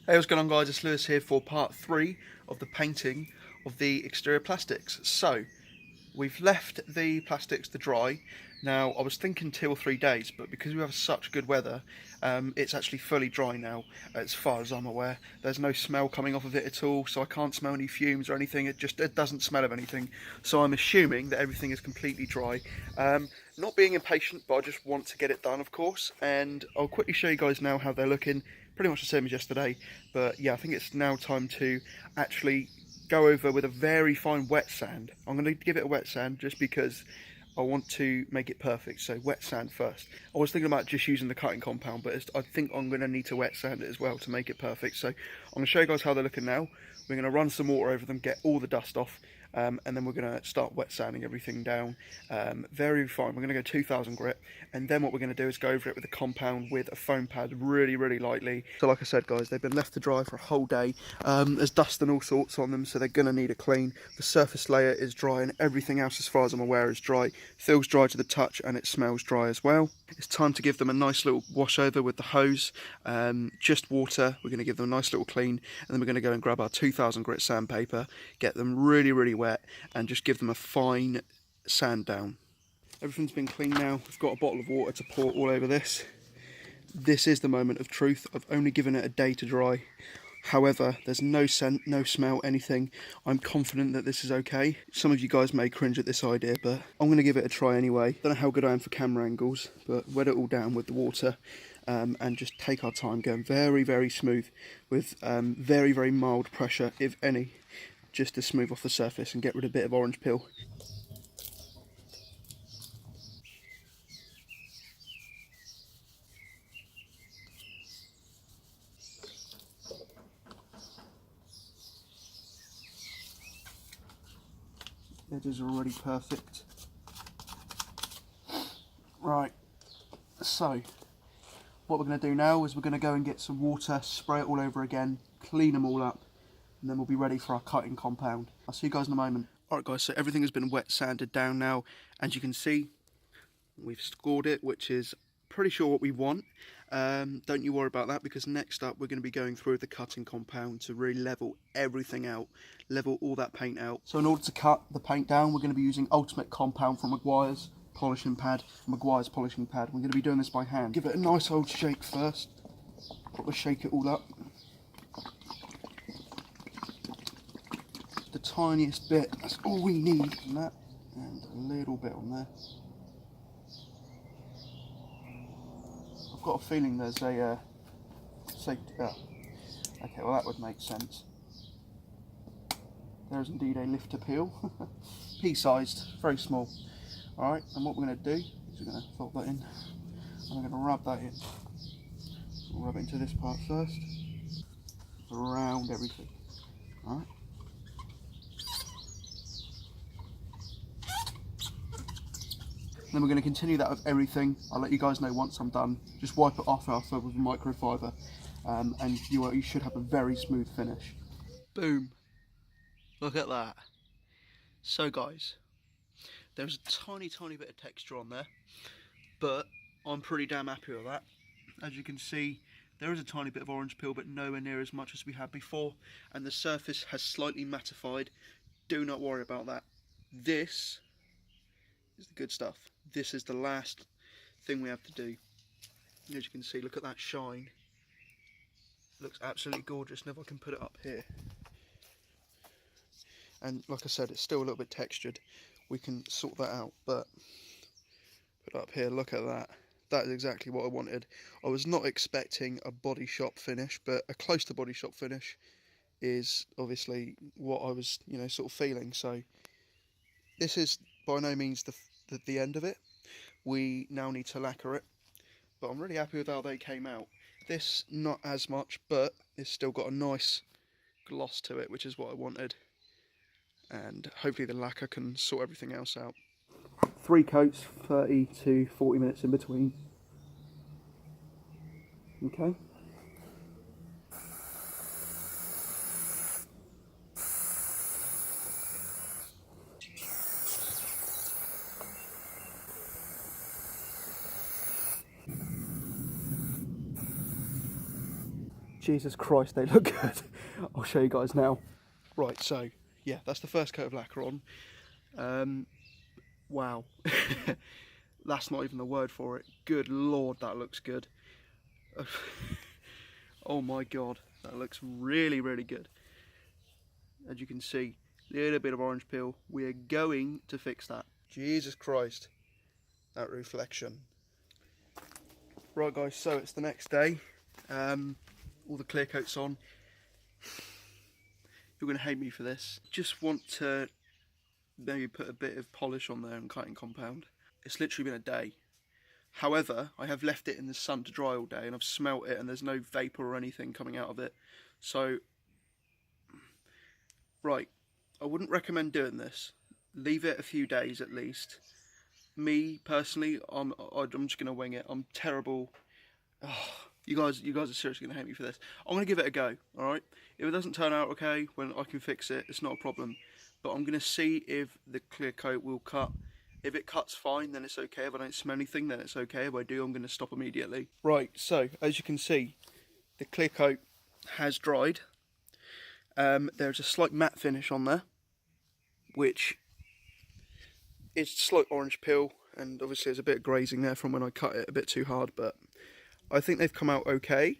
Hey, what's going on guys, it's Lewis here for part 3 of the painting of the exterior plastics. So, we've left the plastics to dry. Now, I was thinking 2 or 3 days, but because we have such good weather, it's actually fully dry now, as far as I'm aware. There's no smell coming off of it at all, so I can't smell any fumes or anything. It doesn't smell of anything. So I'm assuming that everything is completely dry. Not being impatient, but I just want to get it done, of course. And I'll quickly show you guys now how they're looking. Pretty much the same as yesterday, but yeah, I think it's now time to actually go over with a very fine wet sand. I'm going to give it a wet sand just because I want to make it perfect. So wet sand first. I was thinking about just using the cutting compound, but I think I'm going to need to wet sand it as well to make it perfect. So I'm going to show you guys how they're looking now. We're going to run some water over them, get all the dust off, and then we're going to start wet sanding everything down. Very fine. We're going to go 2000 grit, and then what we're going to do is go over it with a compound with a foam pad really lightly. So like I said guys, they've been left to dry for a whole day. There's dust and all sorts on them, so they're going to need a clean. The surface layer is dry and everything else as far as I'm aware is dry. Feels dry to the touch and it smells dry as well. It's time to give them a nice little wash over with the hose. Just water. We're going to give them a nice little clean, and then we're going to go and grab our 2000 grit sandpaper, get them really wet, and just give them a fine sand down. Everything's been cleaned now. We've got a bottle of water to pour all over this. This is the moment of truth. I've only given it a day to dry. However, there's no scent, no smell, anything. I'm confident that this is okay. Some of you guys may cringe at this idea, but I'm going to give it a try anyway. Don't know how good I am for camera angles, but wet it all down with the water, and just take our time, going very smooth with very mild pressure, if any, just to smooth off the surface and get rid of a bit of orange peel. Edges are already perfect. Right, so what we're going to do now is we're going to go and get some water, spray it all over again, clean them all up, and then we'll be ready for our cutting compound. I'll see you guys in a moment. Alright guys, so everything has been wet sanded down now. As you can see, we've scored it, which is pretty sure what we want. Don't you worry about that, because next up we're going to be going through the cutting compound to really level everything out, level all that paint out. So in order to cut the paint down, we're going to be using Ultimate Compound from Meguiars polishing pad, Meguiars polishing pad. We're going to be doing this by hand. Give it a nice old shake first. Got to shake it all up. The tiniest bit, that's all we need on that, and a little bit on there. I've got a feeling there's a safety belt. Okay, well that would make sense. There is indeed a lift to peel. Pea-sized, very small. Alright, and what we're going to do is we're going to fold that in, and we're going to rub that in. We'll rub it into this part first, around everything. Alright. Then we're going to continue that with everything. I'll let you guys know once I'm done. Just wipe it off after with microfiber, and you should have a very smooth finish. Boom. Look at that. So guys, there's a tiny bit of texture on there, but I'm pretty damn happy with that. As you can see, there is a tiny bit of orange peel, but nowhere near as much as we had before, and the surface has slightly mattified. Do not worry about that. This is the good stuff. This is the last thing we have to do. As you can see, look at that shine. It looks absolutely gorgeous, and if I can put it up here. And like I said, it's still a little bit textured. We can sort that out, but put it up here, look at that. That is exactly what I wanted. I was not expecting a body shop finish, but a close to body shop finish is obviously what I was, sort of feeling. So this is by no means the end of it. We now need to lacquer it, but I'm really happy with how they came out. This not as much, but it's still got a nice gloss to it, which is what I wanted. And hopefully the lacquer can sort everything else out. 3 coats, 30 to 40 minutes in between. Okay. Jesus Christ, they look good. I'll show you guys now. Right, so yeah, that's the first coat of lacquer on. Wow. That's not even the word for it. Good Lord, that looks good. Oh my God, that looks really, really good. As you can see, a little bit of orange peel. We are going to fix that. Jesus Christ, that reflection. Right guys, so it's the next day. All the clear coat's on. You're going to hate me for this. Just want to maybe put a bit of polish on there and cutting compound. It's literally been a day. However, I have left it in the sun to dry all day and I've smelt it and there's no vapour or anything coming out of it. So, right, I wouldn't recommend doing this. Leave it a few days at least. Me, personally, I'm just going to wing it. I'm terrible. Oh, you guys are seriously going to hate me for this. I'm going to give it a go, alright? If it doesn't turn out okay, when I can fix it, it's not a problem. But I'm going to see if the clear coat will cut. If it cuts fine, then it's okay. If I don't smell anything, then it's okay. If I do, I'm going to stop immediately. Right, so as you can see, the clear coat has dried. There's a slight matte finish on there, which is slight orange peel, and obviously there's a bit of grazing there from when I cut it a bit too hard, but I think they've come out okay.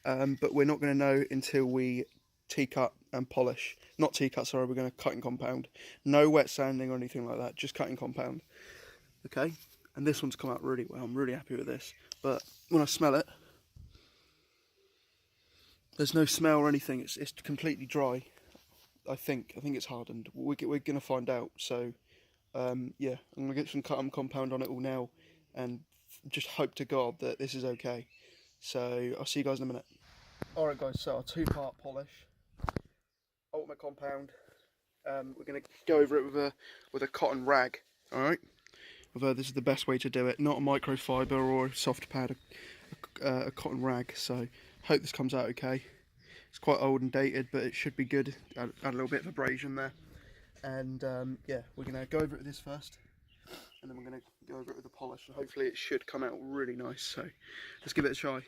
But we're not going to know until we tea-cut and polish. Not tea-cut, sorry, we're going to cut in compound. No wet sanding or anything like that, just cutting compound. Okay, and this one's come out really well. I'm really happy with this. But when I smell it, there's no smell or anything. It's completely dry. I think it's hardened. We're going to find out. So yeah, I'm going to get some cut and compound on it all now, and just hope to God that this is okay. So I'll see you guys in a minute. Alright guys, so our two-part polish, ultimate compound. We're going to go over it with a cotton rag, alright? Although this is the best way to do it, not a microfiber or a soft pad, a cotton rag. So hope this comes out okay. It's quite old and dated, but it should be good. Add a little bit of abrasion there. And yeah, we're going to go over it with this first, and then we're going to go over it with the polish, and hopefully it should come out really nice. So let's give it a try.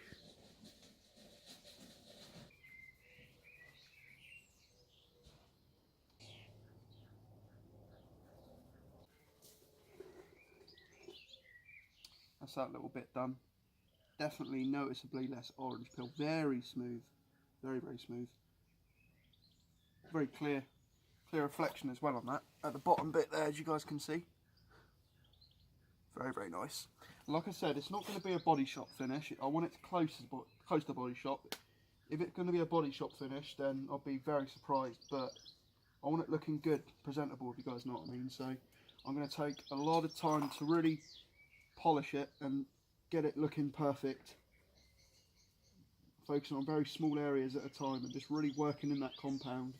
That's that little bit done. Definitely noticeably less orange peel. Very smooth. Very, very smooth. Very clear reflection as well on that. At the bottom bit there, as you guys can see. Very, very nice. Like I said, it's not going to be a body shop finish. I want it close to the body shop. If it's going to be a body shop finish, then I'll be very surprised. But I want it looking good, presentable, if you guys know what I mean. So I'm going to take a lot of time to really polish it and get it looking perfect, focusing on very small areas at a time and just really working in that compound.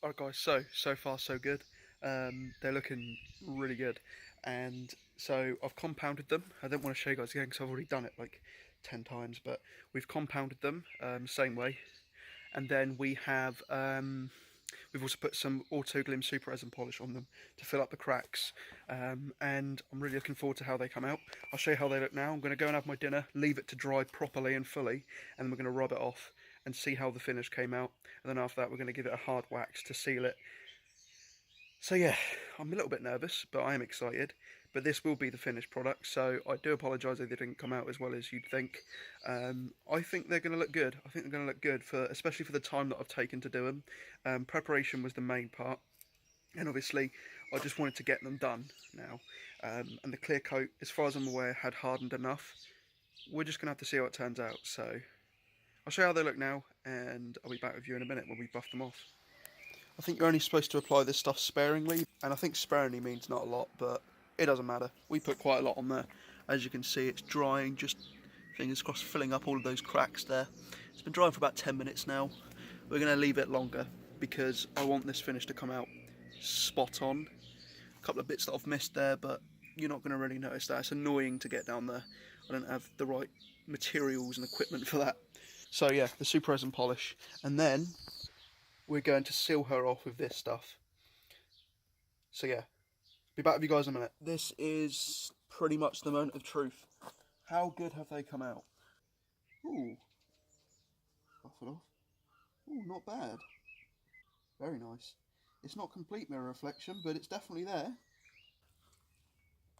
Alright guys, so far so good. They're looking really good, and so I've compounded them. I don't want to show you guys again because I've already done it like 10 times, but we've compounded them same way, and then we have we've also put some Autoglym Super Resin polish on them to fill up the cracks, and I'm really looking forward to how they come out. I'll show you how they look now. I'm going to go and have my dinner, leave it to dry properly and fully, and then we're going to rub it off and see how the finish came out. And then after that, we're going to give it a hard wax to seal it. So yeah, I'm a little bit nervous, but I am excited. But this will be the finished product, so I do apologise if they didn't come out as well as you'd think. I think they're going to look good. I think they're going to look good, especially for the time that I've taken to do them. Preparation was the main part, and obviously I just wanted to get them done now. And the clear coat, as far as I'm aware, had hardened enough. We're just going to have to see how it turns out. So I'll show you how they look now, and I'll be back with you in a minute when we buff them off. I think you're only supposed to apply this stuff sparingly, and I think sparingly means not a lot, but it doesn't matter. We put quite a lot on there. As you can see, it's drying, just fingers crossed, filling up all of those cracks there. It's been drying for about 10 minutes now. We're going to leave it longer because I want this finish to come out spot on. A couple of bits that I've missed there, but you're not going to really notice that. It's annoying to get down there. I don't have the right materials and equipment for that. So yeah, the Super Resin polish, and then we're going to seal her off with this stuff. So yeah, be back with you guys in a minute. This is pretty much the moment of truth. How good have they come out? Ooh, it off. Oh, not bad. Very nice. It's not complete mirror reflection, but it's definitely there.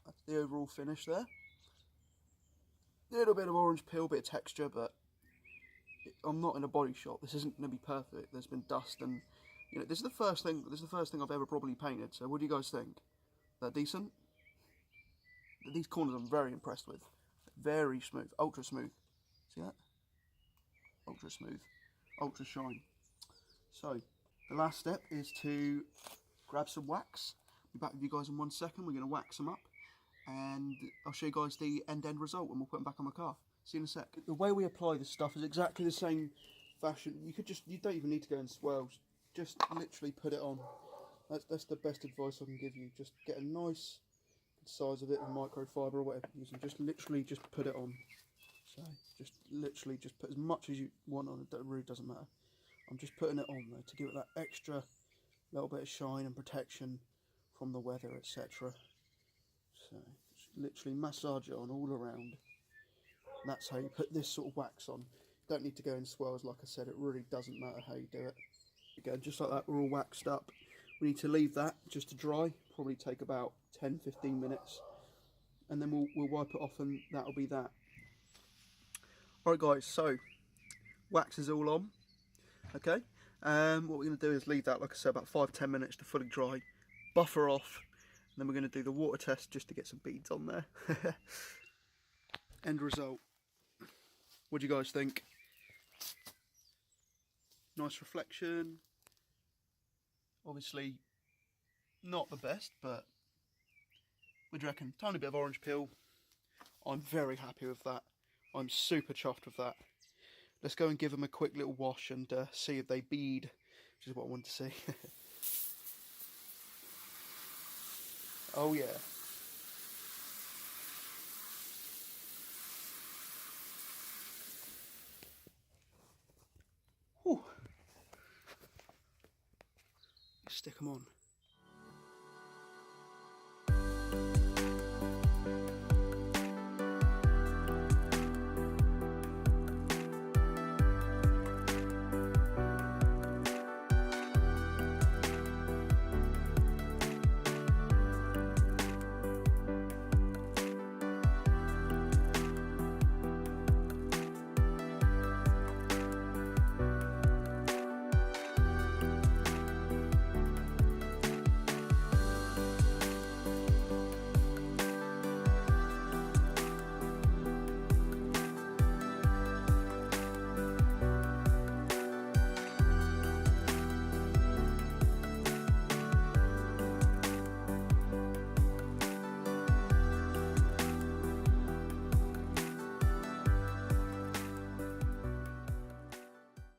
That's the overall finish there. Little bit of orange peel, bit of texture, but I'm not in a body shop. This isn't going to be perfect. There's been dust, and you know, this is the first thing. This is the first thing I've ever properly painted. So, what do you guys think? That decent? These corners I'm very impressed with. Very smooth, ultra smooth. See that? Ultra smooth, ultra shine. So, the last step is to grab some wax. I'll be back with you guys in 1 second. We're going to wax them up, and I'll show you guys the end result, and we'll put them back on my car. See you in a sec. The way we apply this stuff is exactly the same fashion. You don't even need to go in swirls. Just literally put it on. That's the best advice I can give you. Just get a nice size of it in microfiber or whatever you're using. Just literally just put it on. So just literally just put as much as you want on it. It really doesn't matter. I'm just putting it on there to give it that extra little bit of shine and protection from the weather, etc. So just literally massage it on all around. And that's how you put this sort of wax on. Don't need to go in swirls, like I said. It really doesn't matter how you do it. Again, just like that, we're all waxed up. We need to leave that just to dry. Probably take about 10-15 minutes, and then we'll wipe it off, and that'll be that. Alright guys, so wax is all on. Okay, what we're going to do is leave that, like I said, about 5-10 minutes to fully dry, buffer off, and then we're going to do the water test just to get some beads on there. End result. What do you guys think? Nice reflection. Obviously not the best, but what do you reckon? Tiny bit of orange peel. I'm very happy with that. I'm super chuffed with that. Let's go and give them a quick little wash and see if they bead, which is what I want to see. Oh yeah. Whew. Stick them on.